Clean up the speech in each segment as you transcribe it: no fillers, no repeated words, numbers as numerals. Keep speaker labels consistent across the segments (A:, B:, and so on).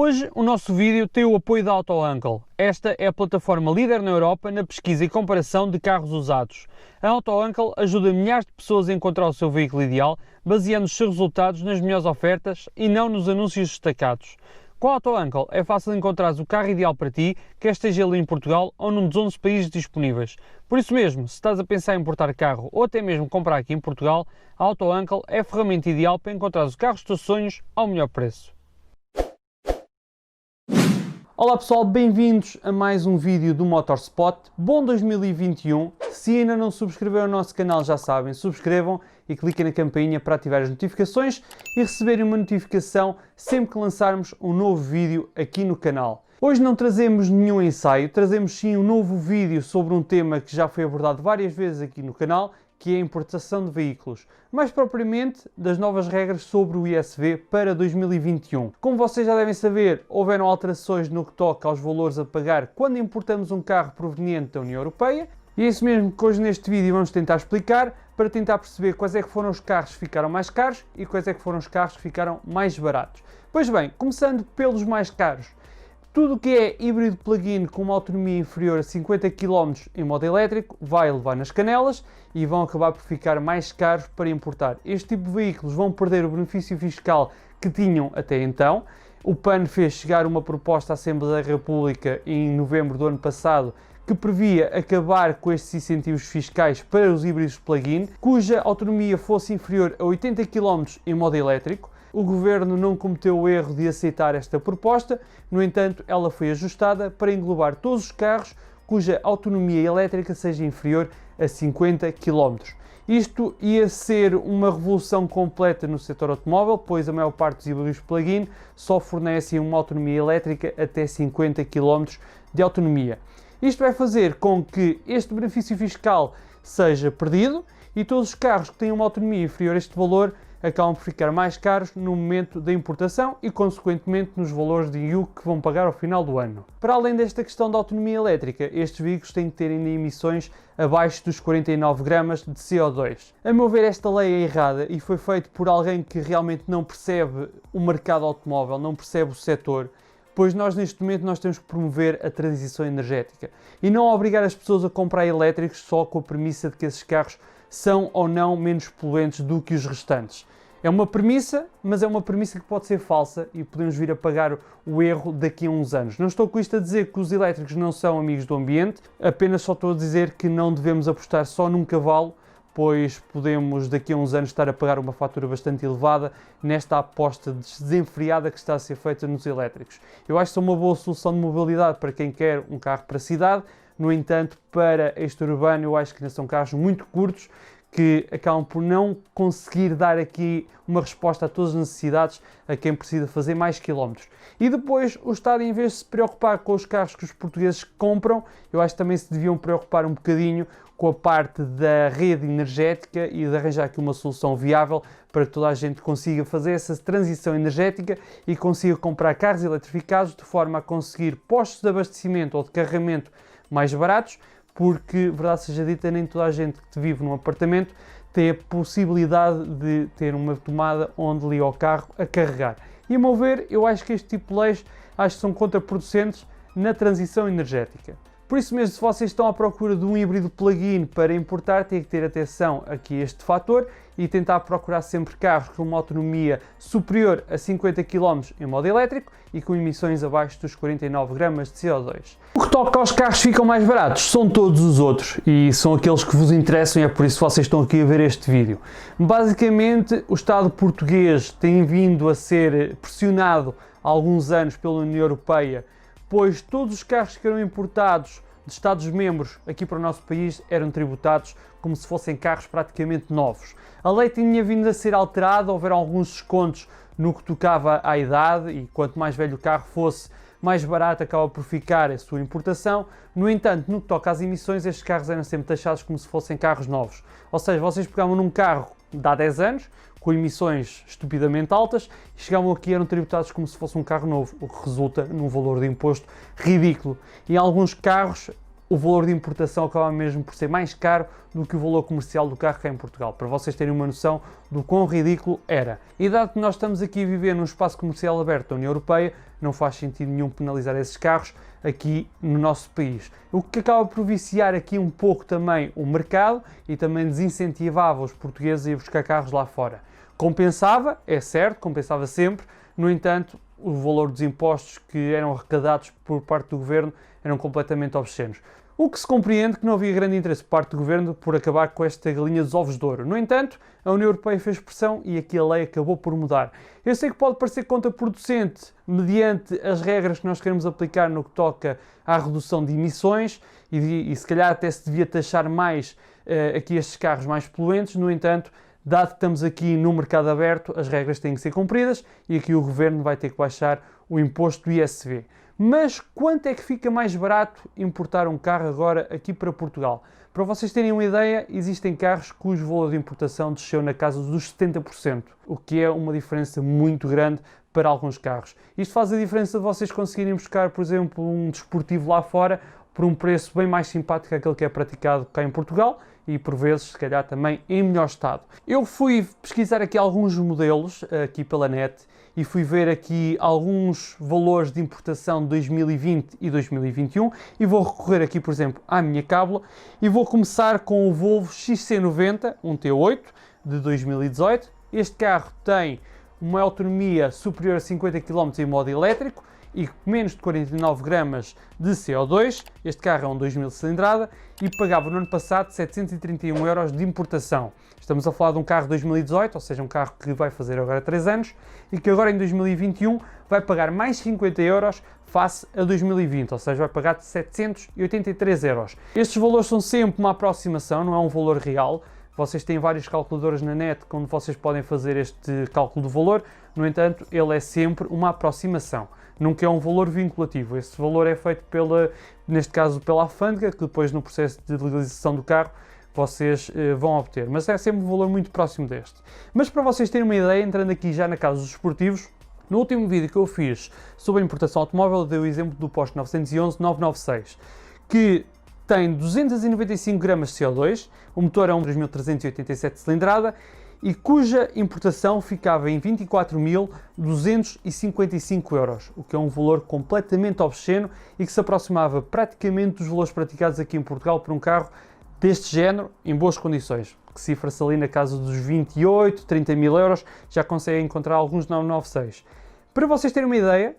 A: Hoje o nosso vídeo tem o apoio da AutoUncle. Esta é a plataforma líder na Europa na pesquisa e comparação de carros usados. A AutoUncle ajuda milhares de pessoas a encontrar o seu veículo ideal, baseando os seus resultados nas melhores ofertas e não nos anúncios destacados. Com a AutoUncle é fácil encontrar o carro ideal para ti, quer esteja ele em Portugal ou num dos 11 países disponíveis. Por isso mesmo, se estás a pensar em importar carro ou até mesmo comprar aqui em Portugal, a AutoUncle é a ferramenta ideal para encontrar os carros dos teus sonhos ao melhor preço. Olá pessoal, bem-vindos a mais um vídeo do Motorspot. Bom 2021! Se ainda não subscreveram o nosso canal, já sabem, subscrevam e cliquem na campainha para ativar as notificações e receberem uma notificação sempre que lançarmos um novo vídeo aqui no canal. Hoje não trazemos nenhum ensaio, trazemos sim um novo vídeo sobre um tema que já foi abordado várias vezes aqui no canal, que é a importação de veículos, mais propriamente das novas regras sobre o ISV para 2021. Como vocês já devem saber, houveram alterações no que toca aos valores a pagar quando importamos um carro proveniente da União Europeia, e é isso mesmo que hoje neste vídeo vamos tentar explicar, para tentar perceber quais é que foram os carros que ficaram mais caros e quais é que foram os carros que ficaram mais baratos. Pois bem, começando pelos mais caros. Tudo o que é híbrido plug-in com uma autonomia inferior a 50 km em modo elétrico vai levar nas canelas e vão acabar por ficar mais caros para importar. Este tipo de veículos vão perder o benefício fiscal que tinham até então. O PAN fez chegar uma proposta à Assembleia da República em novembro do ano passado que previa acabar com estes incentivos fiscais para os híbridos plug-in, cuja autonomia fosse inferior a 80 km em modo elétrico. O Governo não cometeu o erro de aceitar esta proposta, no entanto, ela foi ajustada para englobar todos os carros cuja autonomia elétrica seja inferior a 50 km. Isto ia ser uma revolução completa no setor automóvel, pois a maior parte dos híbridos plug-in só fornecem uma autonomia elétrica até 50 km de autonomia. Isto vai fazer com que este benefício fiscal seja perdido e todos os carros que têm uma autonomia inferior a este valor acabam por ficar mais caros no momento da importação e, consequentemente, nos valores de IU que vão pagar ao final do ano. Para além desta questão da autonomia elétrica, estes veículos têm que ter ainda emissões abaixo dos 49 gramas de CO2. A meu ver, esta lei é errada e foi feita por alguém que realmente não percebe o mercado automóvel, não percebe o setor, pois nós neste momento temos que promover a transição energética e não obrigar as pessoas a comprar elétricos só com a premissa de que esses carros são ou não menos poluentes do que os restantes. É uma premissa, mas é uma premissa que pode ser falsa e podemos vir a pagar o erro daqui a uns anos. Não estou com isto a dizer que os elétricos não são amigos do ambiente, apenas só estou a dizer que não devemos apostar só num cavalo, pois podemos daqui a uns anos estar a pagar uma fatura bastante elevada nesta aposta desenfreada que está a ser feita nos elétricos. Eu acho que são uma boa solução de mobilidade para quem quer um carro para a cidade. No entanto, para este urbano, eu acho que ainda são carros muito curtos que acabam por não conseguir dar aqui uma resposta a todas as necessidades a quem precisa fazer mais quilómetros. E depois, o Estado, em vez de se preocupar com os carros que os portugueses compram, eu acho que também se deviam preocupar um bocadinho com a parte da rede energética e de arranjar aqui uma solução viável para que toda a gente consiga fazer essa transição energética e consiga comprar carros eletrificados de forma a conseguir postos de abastecimento ou de carregamento mais baratos, porque, verdade seja dita, nem toda a gente que vive num apartamento tem a possibilidade de ter uma tomada onde liga o carro a carregar. E a meu ver, eu acho que este tipo de leis acho que são contraproducentes na transição energética. Por isso mesmo, se vocês estão à procura de um híbrido plug-in para importar, têm que ter atenção aqui a este fator e tentar procurar sempre carros com uma autonomia superior a 50 km em modo elétrico e com emissões abaixo dos 49 gramas de CO2. O que toca aos carros que ficam mais baratos são todos os outros e são aqueles que vos interessam e é por isso que vocês estão aqui a ver este vídeo. Basicamente, o Estado português tem vindo a ser pressionado há alguns anos pela União Europeia, pois todos os carros que eram importados de Estados-membros aqui para o nosso país eram tributados como se fossem carros praticamente novos. A lei tinha vindo a ser alterada, houveram alguns descontos no que tocava à idade e quanto mais velho o carro fosse, mais barato acaba por ficar a sua importação. No entanto, no que toca às emissões, estes carros eram sempre taxados como se fossem carros novos. Ou seja, vocês pegavam num carro de há 10 anos, com emissões estupidamente altas, e chegavam aqui e eram tributados como se fosse um carro novo, o que resulta num valor de imposto ridículo. E em alguns carros o valor de importação acaba mesmo por ser mais caro do que o valor comercial do carro cá em Portugal, para vocês terem uma noção do quão ridículo era. E dado que nós estamos aqui a viver num espaço comercial aberto da União Europeia, não faz sentido nenhum penalizar esses carros aqui no nosso país. O que acaba por viciar aqui um pouco também o mercado e também desincentivava os portugueses a ir buscar carros lá fora. Compensava, é certo, compensava sempre, no entanto, o valor dos impostos que eram arrecadados por parte do governo eram completamente obscenos. O que se compreende que não havia grande interesse por parte do governo por acabar com esta galinha dos ovos de ouro. No entanto, a União Europeia fez pressão e aqui a lei acabou por mudar. Eu sei que pode parecer contraproducente mediante as regras que nós queremos aplicar no que toca à redução de emissões e se calhar até se devia taxar mais aqui estes carros mais poluentes. No entanto, dado que estamos aqui no mercado aberto, as regras têm que ser cumpridas e aqui o governo vai ter que baixar o imposto do ISV. Mas quanto é que fica mais barato importar um carro agora aqui para Portugal? Para vocês terem uma ideia, existem carros cujo valor de importação desceu na casa dos 70%, o que é uma diferença muito grande para alguns carros. Isto faz a diferença de vocês conseguirem buscar, por exemplo, um desportivo lá fora por um preço bem mais simpático àquele que é praticado cá em Portugal e, por vezes, se calhar também em melhor estado. Eu fui pesquisar aqui alguns modelos aqui pela net e fui ver aqui alguns valores de importação de 2020 e 2021 e vou recorrer aqui, por exemplo, à minha cábula e vou começar com o Volvo XC90, um T8 de 2018. Este carro tem uma autonomia superior a 50 km em modo elétrico e menos de 49 gramas de CO2. Este carro é um 2000 cilindrada e pagava no ano passado 731 euros de importação. Estamos a falar de um carro de 2018, ou seja, um carro que vai fazer agora 3 anos e que agora em 2021 vai pagar mais 50 euros face a 2020, ou seja, vai pagar 783 euros. Estes valores são sempre uma aproximação, não é um valor real. Vocês têm vários calculadores na net onde vocês podem fazer este cálculo do valor, no entanto, ele é sempre uma aproximação. Nunca é um valor vinculativo. Esse valor é feito neste caso pela alfândega, que depois no processo de legalização do carro vocês vão obter. Mas é sempre um valor muito próximo deste. Mas para vocês terem uma ideia, entrando aqui já na casa dos esportivos, no último vídeo que eu fiz sobre a importação automóvel, eu dei o exemplo do Porsche 911-996, que tem 295 gramas de CO2, o motor é um 3387 cilindrada e cuja importação ficava em 24.255 euros, o que é um valor completamente obsceno e que se aproximava praticamente dos valores praticados aqui em Portugal por um carro deste género, em boas condições, que cifra-se ali na casa dos 28, 30 mil euros, já conseguem encontrar alguns 996. Para vocês terem uma ideia,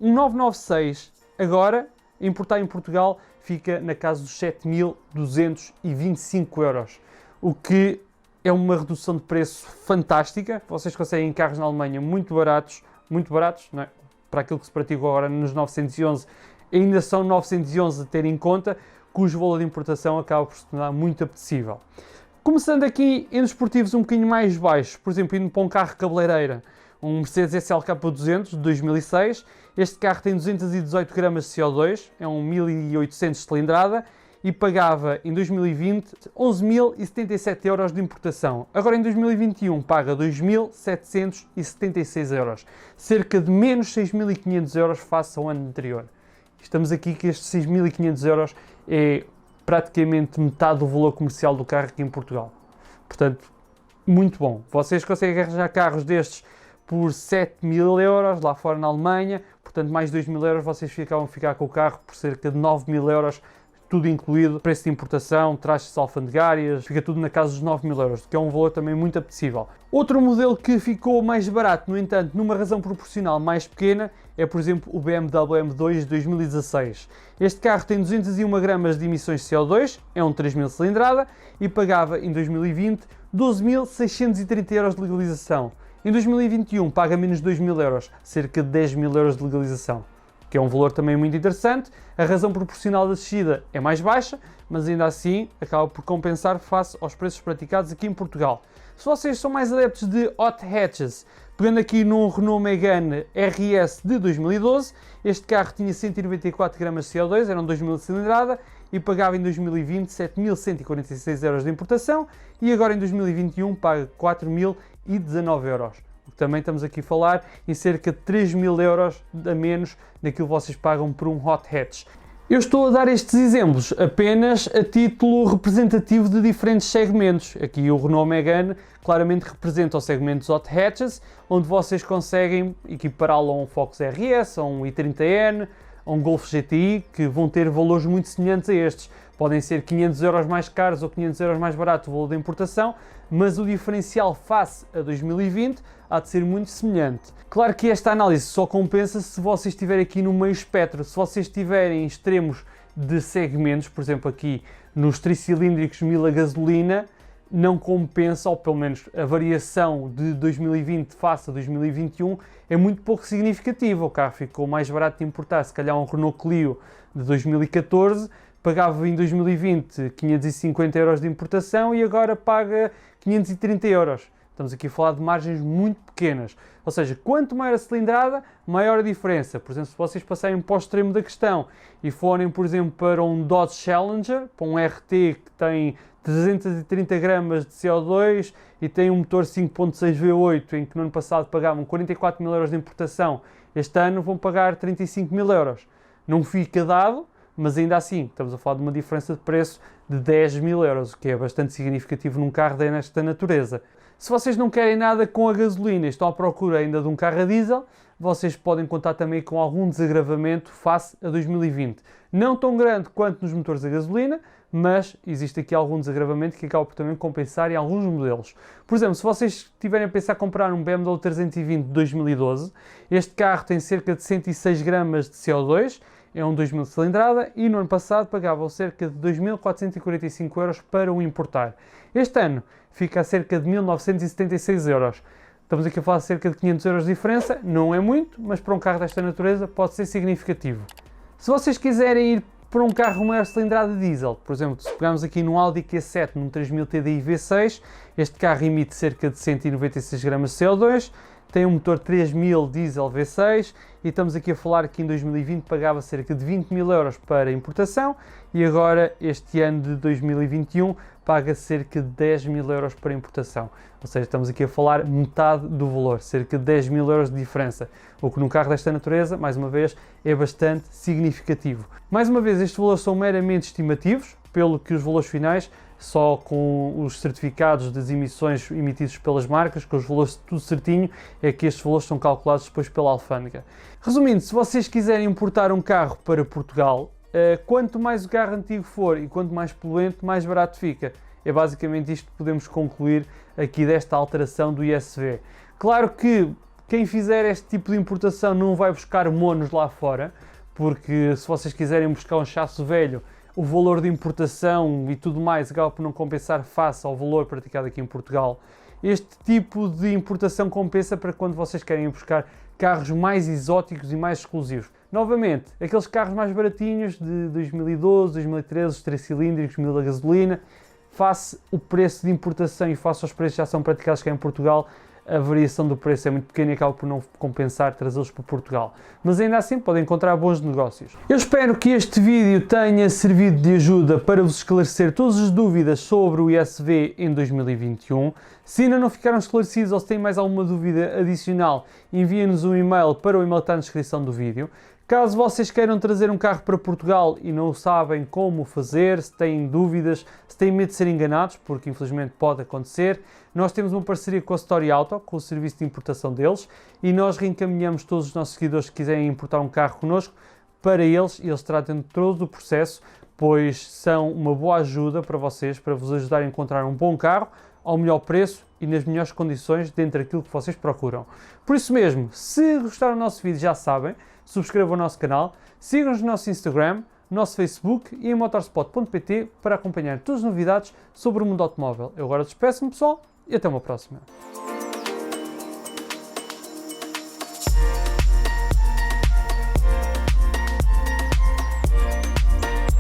A: um 996 agora, importar em Portugal, fica na casa dos 7.225 euros, o que é uma redução de preço fantástica. Vocês conseguem carros na Alemanha muito baratos, não é? Para aquilo que se pratica agora nos 911, ainda são 911 a ter em conta, cujo valor de importação acaba por se tornar muito apetecível. Começando aqui em desportivos um bocadinho mais baixos, por exemplo, indo para um carro cabeleireira, um Mercedes SLK 200 de 2006, este carro tem 218 gramas de CO2, é um 1800 cilindrada, e pagava em 2020 11.077 euros de importação. Agora em 2021 paga 2.776 euros, cerca de menos 6.500 euros face ao ano anterior. Estamos aqui que estes 6.500 euros é praticamente metade do valor comercial do carro aqui em Portugal. Portanto, muito bom. Vocês conseguem arranjar carros destes por 7.000 euros lá fora na Alemanha, portanto mais 2.000 euros vocês vão ficar com o carro por cerca de 9.000 euros, tudo incluído, preço de importação, taxas alfandegárias, fica tudo na casa dos 9.000 euros, que é um valor também muito apetecível. Outro modelo que ficou mais barato, no entanto, numa razão proporcional mais pequena, é por exemplo o BMW M2 de 2016. Este carro tem 201 gramas de emissões de CO2, é um 3.000 cilindrada e pagava em 2020 12.630 euros de legalização. Em 2021 paga menos de 2.000 euros, cerca de 10.000 euros de legalização, que é um valor também muito interessante. A razão proporcional da descida é mais baixa, mas ainda assim acaba por compensar face aos preços praticados aqui em Portugal. Se vocês são mais adeptos de hot hatches, pegando aqui num Renault Megane RS de 2012, este carro tinha 194 gramas de CO2, era um 2000 cilindrada e pagava em 2020 7.146 euros de importação e agora em 2021 paga 4.019 euros. Também estamos aqui a falar em cerca de 3.000 euros a menos daquilo que vocês pagam por um hot hatch. Eu estou a dar estes exemplos apenas a título representativo de diferentes segmentos. Aqui o Renault Megane claramente representa o segmento dos hot hatches, onde vocês conseguem equipará-lo a um Focus RS, a um i30N, a um Golf GTI, que vão ter valores muito semelhantes a estes. Podem ser 500 euros mais caros ou 500 euros mais barato o valor da importação, mas o diferencial face a 2020 há de ser muito semelhante. Claro que esta análise só compensa se vocês estiverem aqui no meio espectro. Se vocês estiverem em extremos de segmentos, por exemplo aqui nos tricilíndricos 1000 a gasolina, não compensa, ou pelo menos a variação de 2020 face a 2021 é muito pouco significativa. O carro ficou mais barato de importar, se calhar um Renault Clio de 2014, pagava em 2020 550 euros de importação e agora paga 530 euros. Estamos aqui a falar de margens muito pequenas. Ou seja, quanto maior a cilindrada, maior a diferença. Por exemplo, se vocês passarem para o extremo da questão e forem, por exemplo, para um Dodge Challenger, para um RT que tem 330 gramas de CO2 e tem um motor 5.6 V8, em que no ano passado pagavam 44 mil euros de importação, este ano vão pagar 35 mil euros. Não fica dado, mas ainda assim, estamos a falar de uma diferença de preço de 10 mil euros, o que é bastante significativo num carro desta natureza. Se vocês não querem nada com a gasolina e estão à procura ainda de um carro a diesel, vocês podem contar também com algum desagravamento face a 2020. Não tão grande quanto nos motores a gasolina, mas existe aqui algum desagravamento que acaba por também compensar em alguns modelos. Por exemplo, se vocês estiverem a pensar em comprar um BMW 320 de 2012, este carro tem cerca de 106 gramas de CO2, é um 2000 de cilindrada e no ano passado pagavam cerca de 2.445 euros para o importar. Este ano fica a cerca de 1.976 euros. Estamos aqui a falar de cerca de 500 euros de diferença, não é muito, mas para um carro desta natureza pode ser significativo. Se vocês quiserem ir para um carro maior cilindrada diesel, por exemplo, se pegarmos aqui num Audi Q7 num 3000 TDI V6, este carro emite cerca de 196 gramas de CO2, tem um motor 3000 diesel V6 e estamos aqui a falar que em 2020 pagava cerca de 20 mil euros para importação e agora este ano de 2021 paga cerca de 10 mil euros para importação. Ou seja, estamos aqui a falar metade do valor, cerca de 10 mil euros de diferença, o que num carro desta natureza, mais uma vez, é bastante significativo. Mais uma vez, estes valores são meramente estimativos, pelo que os valores finais, só com os certificados das emissões emitidos pelas marcas, com os valores tudo certinho, é que estes valores são calculados depois pela alfândega. Resumindo, se vocês quiserem importar um carro para Portugal, quanto mais o carro antigo for e quanto mais poluente, mais barato fica. É basicamente isto que podemos concluir aqui desta alteração do ISV. Claro que quem fizer este tipo de importação não vai buscar monos lá fora, porque se vocês quiserem buscar um chasso velho, o valor de importação e tudo mais acaba por não compensar face ao valor praticado aqui em Portugal. Este tipo de importação compensa para quando vocês querem buscar carros mais exóticos e mais exclusivos. Novamente, aqueles carros mais baratinhos de 2012, 2013, os 3 cilíndricos, 1000 a gasolina, face o preço de importação e face aos preços que já são praticados cá em Portugal, a variação do preço é muito pequena e acaba por não compensar trazê-los para Portugal. Mas ainda assim podem encontrar bons negócios. Eu espero que este vídeo tenha servido de ajuda para vos esclarecer todas as dúvidas sobre o ISV em 2021. Se ainda não ficaram esclarecidos ou se têm mais alguma dúvida adicional, enviem-nos um e-mail para o e-mail que está na descrição do vídeo. Caso vocês queiram trazer um carro para Portugal e não sabem como fazer, se têm dúvidas, se têm medo de ser enganados, porque infelizmente pode acontecer, nós temos uma parceria com a Story Auto, com o serviço de importação deles, e nós reencaminhamos todos os nossos seguidores que quiserem importar um carro connosco para eles, e eles tratam de todo o processo, pois são uma boa ajuda para vocês, para vos ajudar a encontrar um bom carro, ao melhor preço e nas melhores condições dentro daquilo que vocês procuram. Por isso mesmo, se gostaram do nosso vídeo, já sabem, subscrevam o nosso canal, sigam-nos no nosso Instagram, no nosso Facebook e em motorspot.pt para acompanhar todas as novidades sobre o mundo automóvel. Eu agora despeço-me, pessoal, e até uma próxima.